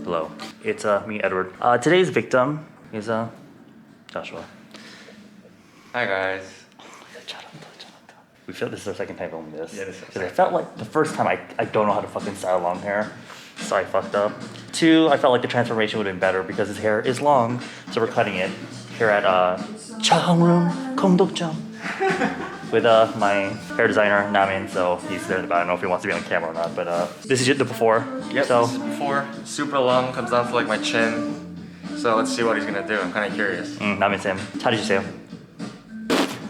Hello. It's me, Edward. Today's victim is Joshua. Hi guys. We feel this is our second time filming this. Yeah, this is our Because I second felt like the first time I don't know how to fucking style long hair. So I fucked up. Two, I felt like the transformation would have been better because his hair is long. So we're cutting it here at Chang Room, Kongdokjang. With my hair designer, Namin, so he's there in the back. I don't know if he wants to be on camera or not, but this is the before. Yep, So, this is before. Super long, comes down to like my chin. So let's see what he's gonna do. I'm kind of curious. Namin Sam. How did you say him?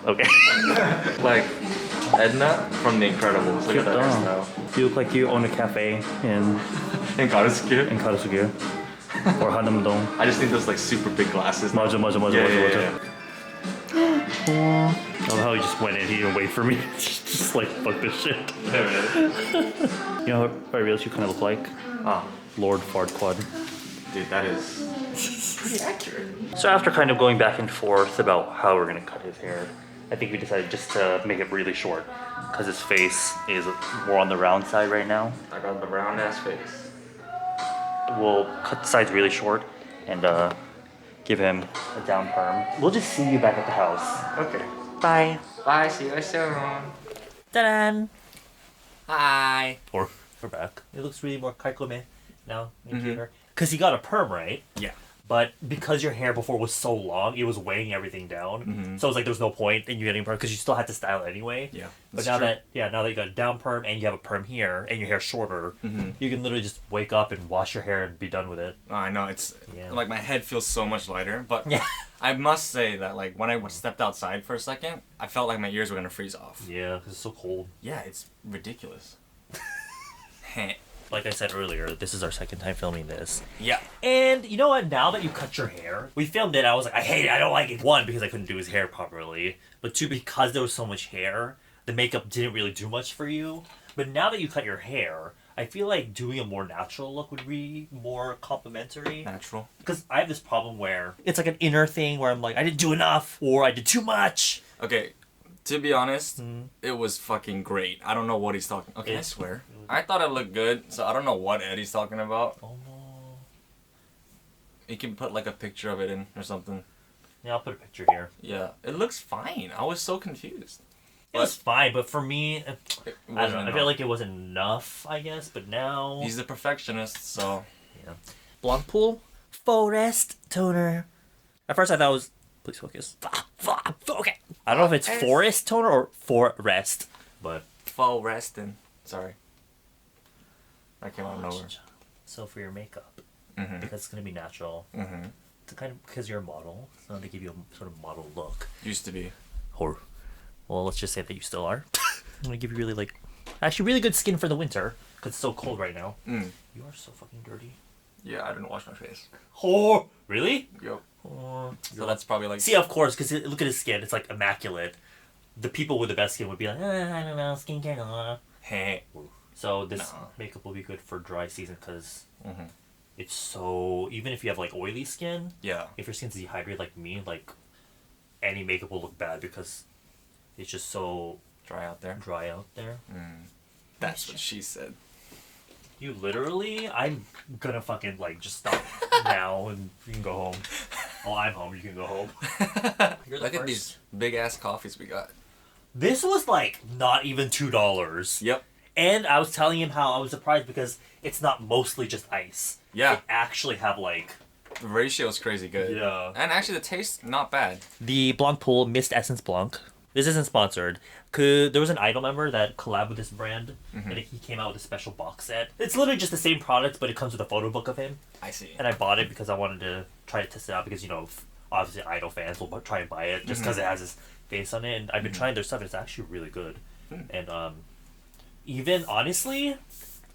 Okay. Like Edna from The Incredibles. Look at that hairstyle. You look like you own a cafe in Garusuke. Karasuge. Or Hanamdong. I just need those like super big glasses. 맞아. Yeah. I love how he just went in, he didn't wait for me. just like, fuck this shit. You know what I realized you kind of look like? Lord Farquaad. Dude, that is pretty accurate. So after kind of going back and forth about how we're gonna cut his hair, I think we decided just to make it really short because his face is more on the round side right now. I got the round ass face. We'll cut the sides really short and give him a down perm. We'll just see you back at the house. Okay. Bye. Bye, see you guys soon. Ta-da! Hi. We're back. It looks really more kaikome now. Because he got a perm, right? Yeah. But because your hair before was so long, it was weighing everything down. So it was like there was no point in you getting a perm because you still had to style it anyway. Yeah. But now that you got a down perm and you have a perm here and your hair's shorter, you can literally just wake up and wash your hair and be done with it. Oh, I know, it's like my head feels so much lighter, but Yeah. I must say that like when I stepped outside for a second, I felt like my ears were gonna freeze off. Yeah, because it's so cold. Yeah, it's ridiculous. Like I said earlier, this is our second time filming this. Yeah. And you know what? Now that you cut your hair, we filmed it. I was like, I hate it. I don't like it. One, because I couldn't do his hair properly. But two, because there was so much hair, the makeup didn't really do much for you. But now that you cut your hair, I feel like doing a more natural look would be more complimentary. Natural. Because I have this problem where it's like an inner thing where I'm like, I didn't do enough or I did too much. Okay, to be honest, it was fucking great. I don't know what he's talking. Okay, I swear. I thought it looked good, so I don't know what Eddie's talking about. Oh no. You can put like a picture of it in or something. Yeah, I'll put a picture here. Yeah, it looks fine. I was so confused. It was fine, but for me, I don't know. enough. I feel like it wasn't enough, I guess, but now... He's the perfectionist, so... Yeah. Blancpool Forest Toner. At first I thought it was... Please focus. Okay. I don't know if it's Forest Toner or Forest, but... Faux resting. Sorry. That came out of nowhere. So for your makeup, because it's going to be natural, to kind of, because you're a model, so to give you a sort of model look. Used to be. Or, well, let's just say that you still are. I'm going to give you really, actually really good skin for the winter, because it's so cold right now. You are so fucking dirty. Yeah, I didn't wash my face. Oh, really? Yep. Oh, So that's probably like... See, of course, because look at his skin. It's like immaculate. The people with the best skin would be like, I don't know, skincare. Hey. So this makeup will be good for dry season because it's so... Even if you have like oily skin, Yeah. if your skin's dehydrated like me, like any makeup will look bad because it's just so Dry out there. That's what she said. You literally... I'm gonna fucking like just stop now and you can go home. Oh, I'm home. You can go home. Look at these big ass coffees we got. This was like not even $2. Yep. And I was telling him how I was surprised because it's not mostly just ice. Yeah. They actually have like... The ratio is crazy good. Yeah. And actually the taste, not bad. The Blancpool Mist Essence Blanc. This isn't sponsored. There was an Idol member that collabed with this brand, and he came out with a special box set. It's literally just the same product, but it comes with a photo book of him. I see. And I bought it because I wanted to try to test it out because, you know, obviously Idol fans will try and buy it just because it has his face on it. And I've been trying their stuff, and it's actually really good. And even, honestly,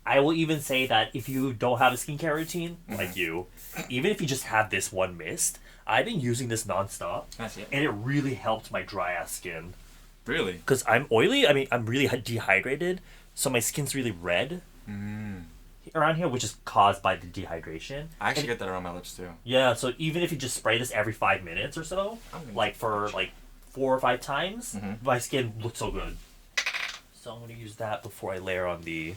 I will even say that if you don't have a skincare routine, like you, even if you just have this one mist, I've been using this nonstop, and it really helped my dry-ass skin. Really? Because I'm oily, I mean, I'm really dehydrated, so my skin's really red around here, which is caused by the dehydration. I actually get that around my lips, too. Yeah, so even if you just spray this every 5 minutes or so, like for like 4 or 5 times, my skin looks so good. So I'm going to use that before I layer on the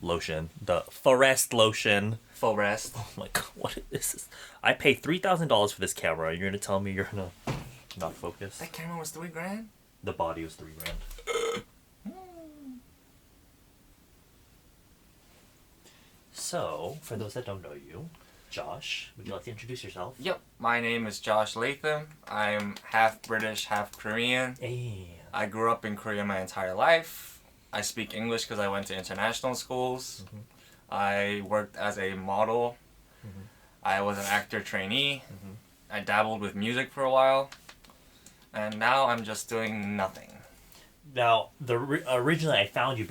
lotion. The Forest lotion. Forest. Oh my god, what is this? I paid $3,000 for this camera. You're gonna tell me you're gonna not focus? That camera was $3,000? The body was $3,000. So, for those that don't know you, Josh, would you like to introduce yourself? Yep, my name is Josh Latham. I'm half British, half Korean. Hey. I grew up in Korea my entire life. I speak English because I went to international schools. Mm-hmm. I worked as a model. Mm-hmm. I was an actor trainee. Mm-hmm. I dabbled with music for a while. And now I'm just doing nothing. Now, originally I found you.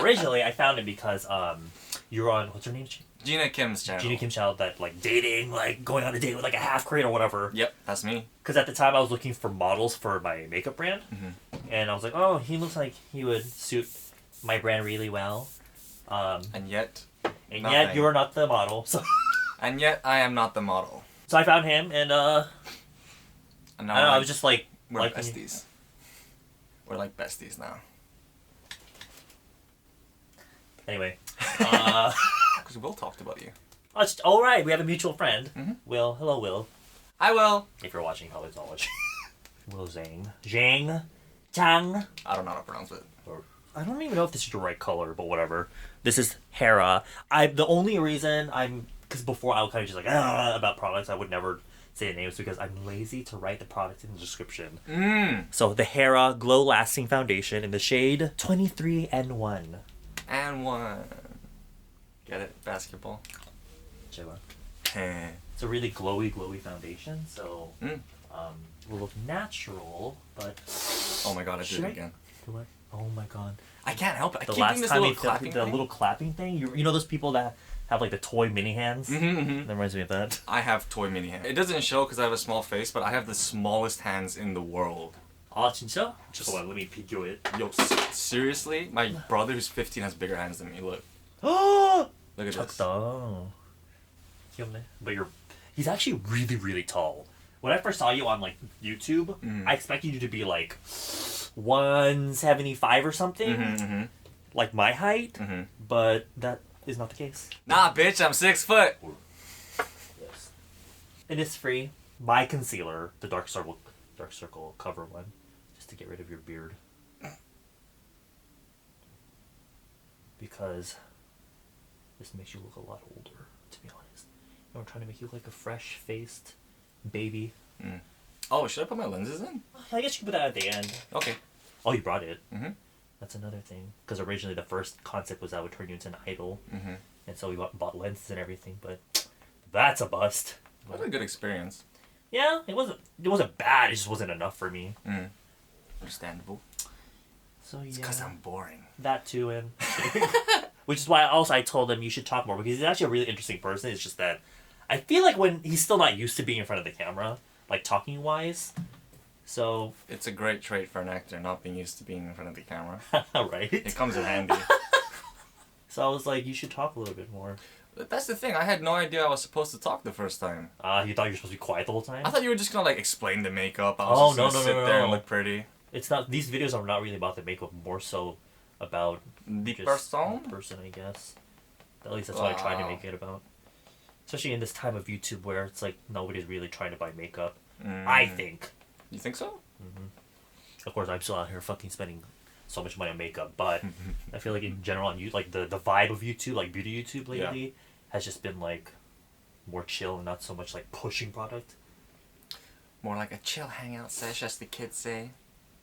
Originally I found it because you were on, what's her name? Gina Kim's channel. Gina Kim's channel, that like dating, like going on a date with like a half Korean or whatever. Yep, that's me. Because at the time I was looking for models for my makeup brand, and I was like, oh, he looks like he would suit my brand really well. And yet, yet you're not the model. So. And yet I am not the model. So I found him, and now I don't know, I was just like, we're besties. We're like besties now. Anyway. Because Will talked about you. Oh, right, we have a mutual friend. Mm-hmm. Will. Hello, Will. Hi, Will. If you're watching, probably not watching. Will Zhang. Zhang. Chang. I don't know how to pronounce it. I don't even know if this is the right color, but whatever. This is Hera. The only reason because before I was kind of just like, about products, I would never say the names because I'm lazy to write the product in the description. So the Hera Glow Lasting Foundation in the shade 23N1. And one. Get it? Basketball. It's a really glowy foundation, so will look natural, but... Oh my god, I did it again. Do I? Oh my god. I can't help it. I The keep last doing this time little you clapping the thing. little clapping thing? You know those people that have like the toy mini hands? That reminds me of that. I have toy mini hands. It doesn't show because I have a small face, but I have the smallest hands in the world. Ah, 진짜? Just hold on, let me peek you it. Yo, seriously? My brother who's 15 has bigger hands than me. Look. Oh! Look at this. 작다. 귀엽네. But he's actually really tall. When I first saw you on like YouTube, I expected you to be like 175 or something, like my height, but that is not the case. Nah, bitch, I'm 6 foot. Yes. And it's free. My concealer, the dark circle cover one, just to get rid of your beard. Because this makes you look a lot older, to be honest. And we're trying to make you look like a fresh-faced baby. Oh, should I put my lenses in? I guess you can put that at the end. Okay. Oh, you brought it. That's another thing. Because originally the first concept was that would turn you into an idol. And so we bought lenses and everything, but that's a bust. What a good experience. Yeah, it wasn't bad, it just wasn't enough for me. Understandable. So yeah. It's because I'm boring. That too, and which is why I told him you should talk more, because he's actually a really interesting person. It's just that I feel like when he's still not used to being in front of the camera, like talking wise. So it's a great trait for an actor, not being used to being in front of the camera. Right? It comes in handy. So I was like, you should talk a little bit more. But that's the thing. I had no idea I was supposed to talk the first time. You thought you were supposed to be quiet the whole time? I thought you were just gonna like explain the makeup. I was just gonna sit there and look pretty. It's not. These videos are not really about the makeup. More so about the person, I guess. At least that's what I try to make it about. Especially in this time of YouTube where it's like nobody's really trying to buy makeup. I think. You think so? Of course, I'm still out here fucking spending so much money on makeup, but I feel like in general on YouTube, like the vibe of YouTube, like beauty YouTube lately, has just been like more chill and not so much like pushing product. More like a chill hangout sesh, as the kids say.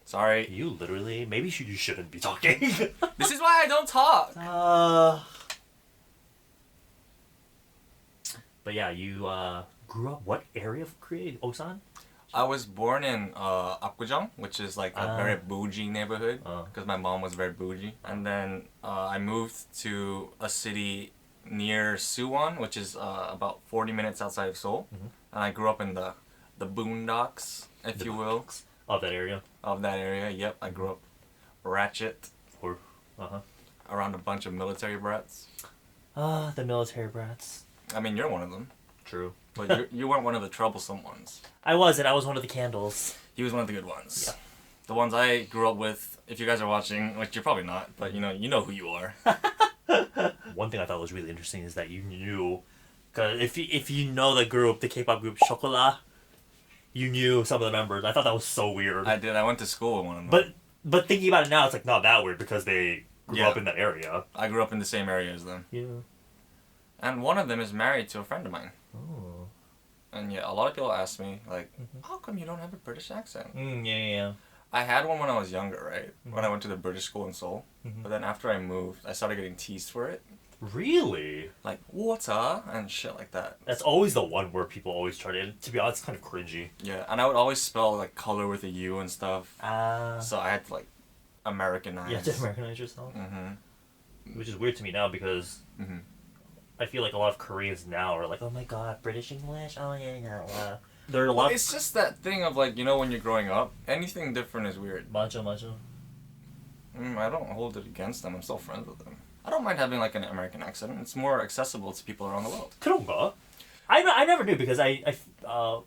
Sorry. You literally, maybe you shouldn't be talking. This is why I don't talk. But yeah, you grew up what area of Korea? Osan? I was born in Apgujeong, which is like a very bougie neighborhood, because my mom was very bougie. And then I moved to a city near Suwon, which is about 40 minutes outside of Seoul. And I grew up in the boondocks, if you will. Of that area? Of that area, yep. I grew up ratchet. Uh-huh. Around a bunch of military brats. The military brats. I mean, you're one of them. True. But you weren't one of the troublesome ones. I wasn't. I was one of the candles. He was one of the good ones. Yeah. The ones I grew up with, if you guys are watching, which you're probably not, but you know who you are. One thing I thought was really interesting is that you knew, cause if you know the group, the K-pop group Chocolat, you knew some of the members. I thought that was so weird. I did. I went to school with one of them. But thinking about it now, it's like not that weird because they grew Yeah. up in that area. I grew up in the same area as them. Yeah. And one of them is married to a friend of mine. Oh. And yeah, a lot of people ask me, like, how come you don't have a British accent? Yeah. I had one when I was younger, right? When I went to the British school in Seoul. Mhm. But then after I moved, I started getting teased for it. Really? Like, water and shit like that. That's always the one where people always try to. To be honest, it's kind of cringy. Yeah, and I would always spell, like, color with a U and stuff. Ah. So I had to, like, Americanize. You have to Americanize yourself. Mm-hmm. Which is weird to me now because Mm-hmm. I feel like a lot of Koreans now are like, oh my god, British English? Oh yeah. There are a lot. It's just that thing of, like, you know, when you're growing up, anything different is weird. 맞아. I don't hold it against them. I'm still friends with them. I don't mind having, like, an American accent. It's more accessible to people around the world. 그런가? I never knew because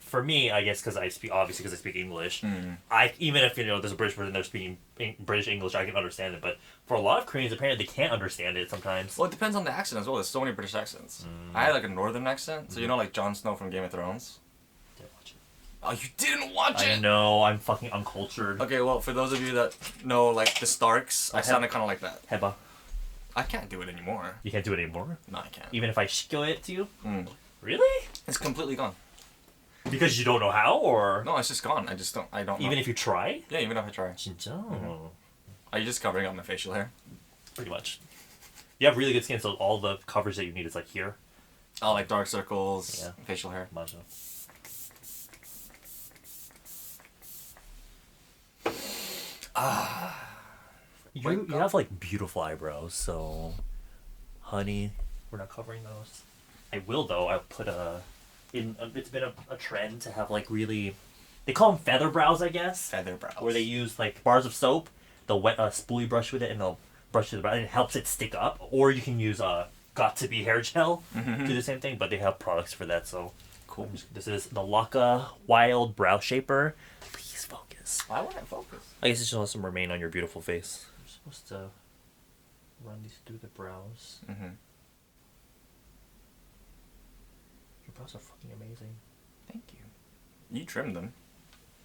for me, I guess because I speak English, I even if there's a British person there speaking British English, I can understand it. But for a lot of Koreans, apparently they can't understand it sometimes. Well, it depends on the accent as well. There's so many British accents. I had, like, a northern accent. So, you know, like, Jon Snow from Game of Thrones? Didn't watch it. Oh, you didn't watch it? I know, I'm fucking uncultured. Okay, well, for those of you that know, like, the Starks, I sounded kind of like that. 해봐. I can't do it anymore. You can't do it anymore? No, I can't. Even if I 시켜 it to you? Mm. Really? It's completely gone. Because you don't know how, or? No, it's just gone. I don't know. Even if you try? Yeah, even if I try. 진짜? Are you just covering up my facial hair? Pretty much. You have really good skin, so all the coverage that you need is like here. Oh, like dark circles, Yeah. facial hair. 맞아. You have like beautiful eyebrows, so honey, we're not covering those. I will though. I'll put it's been a trend to have like really, they call them feather brows, I guess. Feather brows. Where they use like bars of soap, they'll wet a spoolie brush with it, and they'll brush to the brow, and it helps it stick up. Or you can use got to be hair gel, do the same thing, but they have products for that. So Cool. this is the Laka Wild Brow Shaper. Please focus. Why would I focus? I guess it just wants to remain on your beautiful face. You're supposed to run these through the brows. Mm-hmm. Your brows are fucking amazing. Thank you. You trimmed them.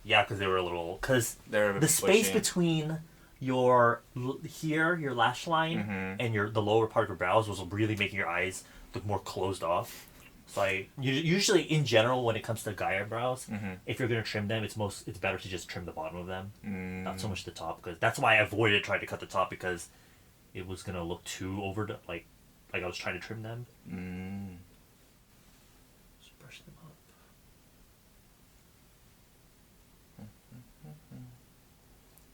Yeah, because they were a little. Because They're a bit the space bushy. between your your lash line, and the lower part of your brows was really making your eyes look more closed off. So usually in general when it comes to guy eyebrows, if you're gonna trim them, it's better to just trim the bottom of them, not so much the top. Because that's why I avoided trying to cut the top, because it was gonna look too like I was trying to trim them. Just brush them up.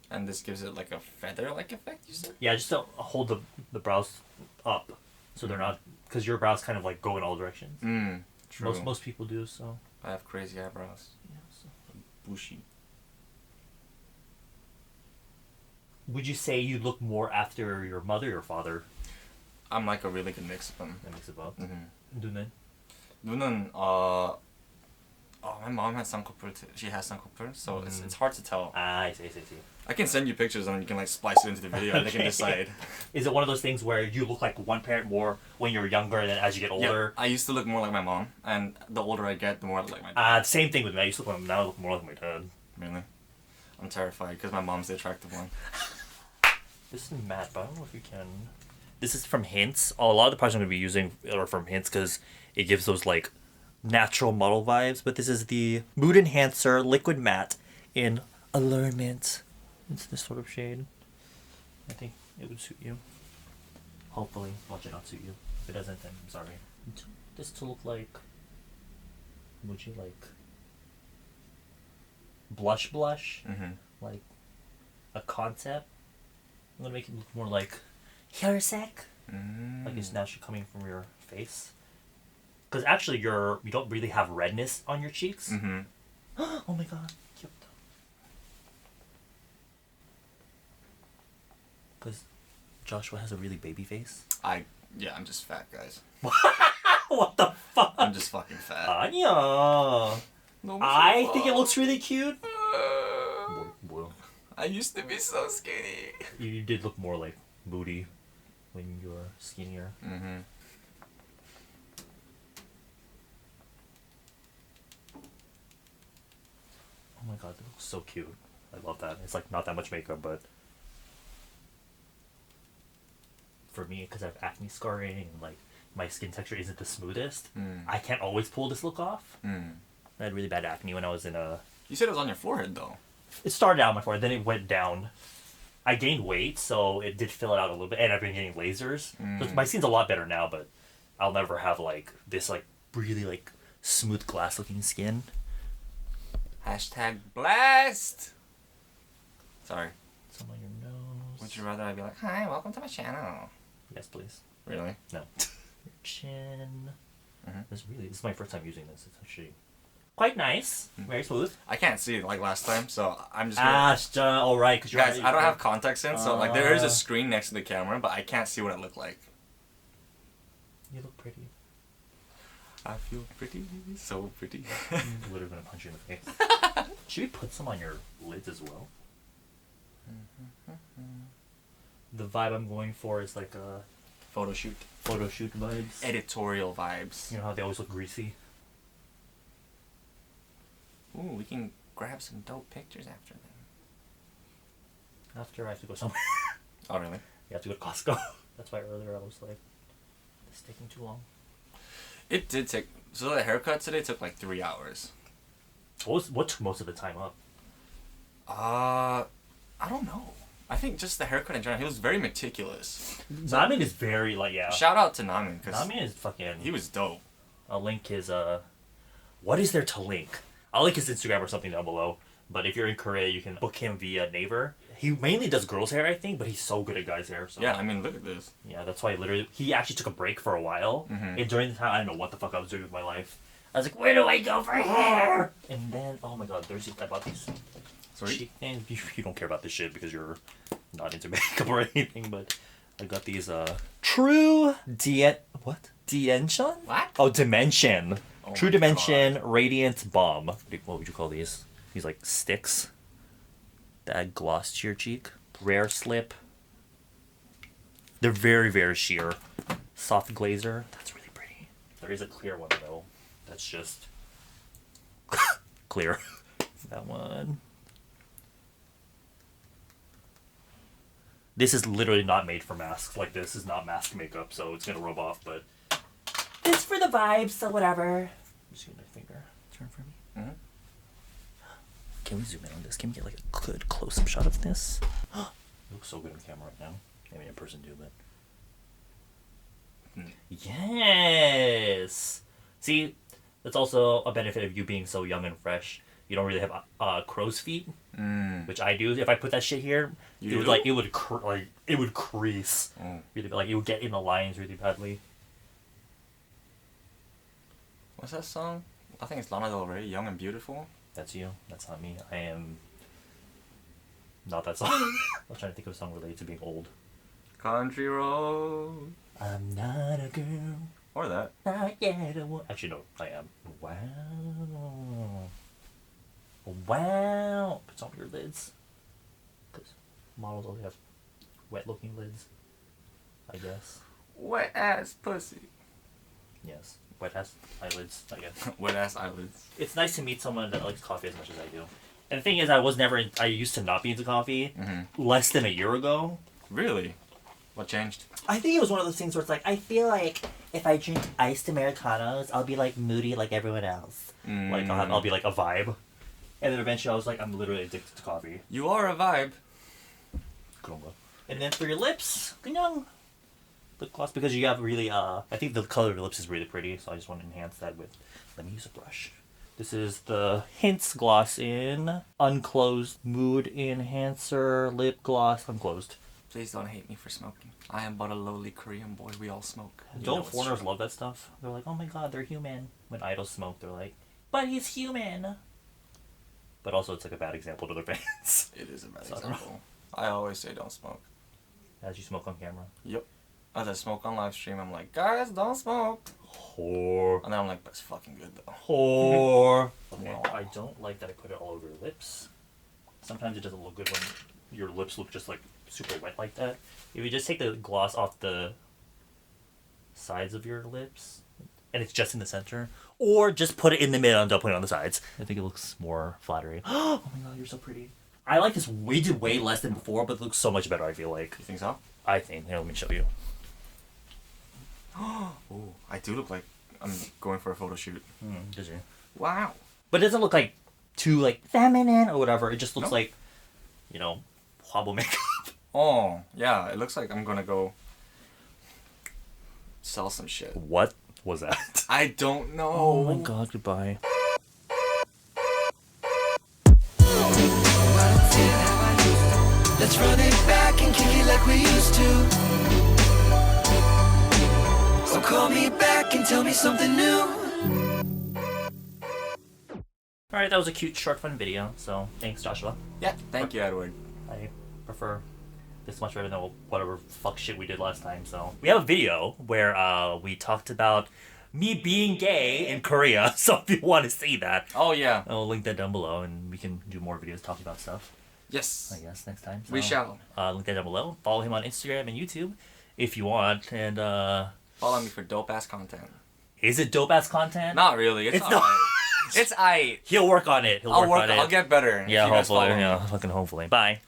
And this gives it like a feather-like effect, you said? Yeah, just to hold the brows up, so they're not, because your brows kind of like go in all directions. True. Most people do, so. I have crazy eyebrows. Yeah, so. Bushy. Would you say you look more after your mother or father? I'm like a really good mix of them. That makes it both. Mm-hmm. 눈은? 눈은 my mom has 쌍꺼풀. She has 쌍꺼풀, so it's hard to tell. I see. I can send you pictures and you can like splice it into the video and they can decide. Is it one of those things where you look like one parent more when you're younger, and then as you get older? Yeah, I used to look more like my mom, and the older I get, the more I look like my dad. Same thing with me. I used to look now I look more like my dad. Really? I'm terrified because my mom's the attractive one. This is matte, but I don't know if you can. This is from Hints. A lot of the products I'm going to be using are from Hints because it gives those like natural model vibes. But this is the Mood Enhancer Liquid Matte in Allurement. It's this sort of shade. I think it would suit you. Hopefully. Watch it not suit you. If it doesn't, then I'm sorry. This to look like... Would you like... Blush? Like a concept? I'm gonna make it look more like Hyarsec. Like it's naturally coming from your face. Because actually you don't really have redness on your cheeks. Oh my god. Cute. Because Joshua has a really baby face. I'm just fat, guys. What the fuck? I'm just fucking fat. 아니야. I think it looks really cute. I used to be so skinny. You did look more like Moody when you were skinnier. Mm-hmm. Oh my god, that looks so cute. I love that. It's like not that much makeup, but for me, because I have acne scarring and like my skin texture isn't the smoothest, I can't always pull this look off. I had really bad acne when I was in a... You said it was on your forehead, though. It started out on my forehead, then it went down. I gained weight, so it did fill it out a little bit, and I've been getting lasers. So my skin's a lot better now, but I'll never have like this like really like smooth glass looking skin. Hashtag blessed. Sorry. Some on your nose. Would you rather I be like, hi, welcome to my channel? Yes, please. Really? No. Your chin. This is my first time using this. It's actually quite nice. Very smooth. I can't see it like last time, so I'm just gonna... all right, because guys, I don't have contacts in, so like there is a screen next to the camera, but I can't see what it looked like. You look pretty. I feel pretty, so pretty. I'm literally gonna punch you in the face. Should we put some on your lids as well? The vibe I'm going for is like a Photo shoot vibes. Editorial vibes. You know how they always look greasy? Ooh, we can grab some dope pictures after them. After I have to go somewhere. Oh, really? You have to go to Costco. That's why earlier I was like, it's taking too long. It did take... So the haircut today took like 3 hours. What took most of the time up? I don't know. I think just the haircut in general. He was very meticulous. Namin is very like, yeah. Shout out to Namin, because Namin is fucking... he was dope. I'll link his what is there to link? I'll link his Instagram or something down below. But if you're in Korea, you can book him via Naver. He mainly does girls' hair, I think, but he's so good at guys' hair. So. Yeah, I mean, look at this. Yeah, that's why he actually took a break for a while. And during the time, I don't know what the fuck I was doing with my life. I was like, where do I go for hair? And then, oh my god, I bought these. Sorry? And you don't care about this shit because you're not into makeup or anything, but I got these, True Dimension? What? Oh, Dimension. Oh True my Dimension God. Radiant Balm. What would you call these? These, like, sticks that add gloss to your cheek. Rare Slip. They're very, very sheer. Soft glazer. That's really pretty. There is a clear one, though. That's just clear. That one. This is literally not made for masks. Like, this is not mask makeup, so it's gonna rub off, but it's for the vibes, so whatever. I'm just gonna my finger. Turn for me. Can we zoom in on this? Can we get like a good close-up shot of this? It looks so good on camera right now. I mean, in person too, but... Yes! See, that's also a benefit of you being so young and fresh. You don't really have crow's feet, which I do. If I put that shit here, it would crease. Really, like it would get in the lines really badly. What's that song? I think it's Lana Del Rey, Young and Beautiful. That's you. That's not me. I am not that song. I was trying to think of a song related to being old. Country Road. I'm not a girl. Or that. Not yet a woman. Actually, no, I am. Wow. Wow. Put some of your lids. Because models always have wet-looking lids, I guess. Wet ass pussy. Yes. Wet-ass eyelids, I guess. Wet ass eyelids. It's nice to meet someone that likes coffee as much as I do. And the thing is, I used to not be into coffee less than a year ago. Really? What changed? I think it was one of those things where it's like, I feel like if I drink iced Americanos, I'll be like moody like everyone else. Like I'll be like a vibe. And then eventually I was like, I'm literally addicted to coffee. You are a vibe. And then for your lips, lip gloss, because you have really, I think the color of your lips is really pretty, so I just want to enhance that with, let me use a brush. This is the Hints Gloss in Unclosed Mood Enhancer Lip Gloss Unclosed. Please don't hate me for smoking. I am but a lowly Korean boy. We all smoke. Don't foreigners love that stuff? They're like, oh my god, they're human. When idols smoke, they're like, but he's human. But also, it's like a bad example to their fans. It is a bad example. I always say don't smoke. As you smoke on camera. Yep. As I smoke on live stream, I'm like, guys, don't smoke. Whore. And then I'm like, but it's fucking good though. Whore. Well, I don't like that I put it all over your lips. Sometimes it doesn't look good when your lips look just like super wet like that, if you just take the gloss off the sides of your lips, and it's just in the center, or just put it in the middle and don't put it on the sides, I think it looks more flattering. Oh my god, you're so pretty. I like this way less than before, but it looks so much better, I feel like. You think so? I think. Here, let me show you. Oh, I do look like I'm going for a photo shoot. Did you? Wow. But it doesn't look like too like feminine or whatever. It just looks Nope. like, hobble makeup. Oh, yeah. It looks like I'm gonna go sell some shit. What was that? I don't know. Oh my god, goodbye. Let's run it back and kick it like we used to. So call me back and tell me something new. Alright, that was a cute, short, fun video. So, thanks, Joshua. Yeah, thank you, Edward. I prefer this much better than whatever fuck shit we did last time. So, we have a video where we talked about me being gay in Korea. So, if you want to see that, Oh, yeah. I'll link that down below and we can do more videos talking about stuff, Yes. I guess, next time. So, We shall. Link that down below. Follow him on Instagram and YouTube if you want. And, Follow me for dope-ass content. is it dope ass content? Not really. It's It's alright. It's aight. He'll work on it. He'll I'll work work. on it. I'll get better. if Yeah, you guys hopefully. follow me. Yeah, fucking hopefully. Bye.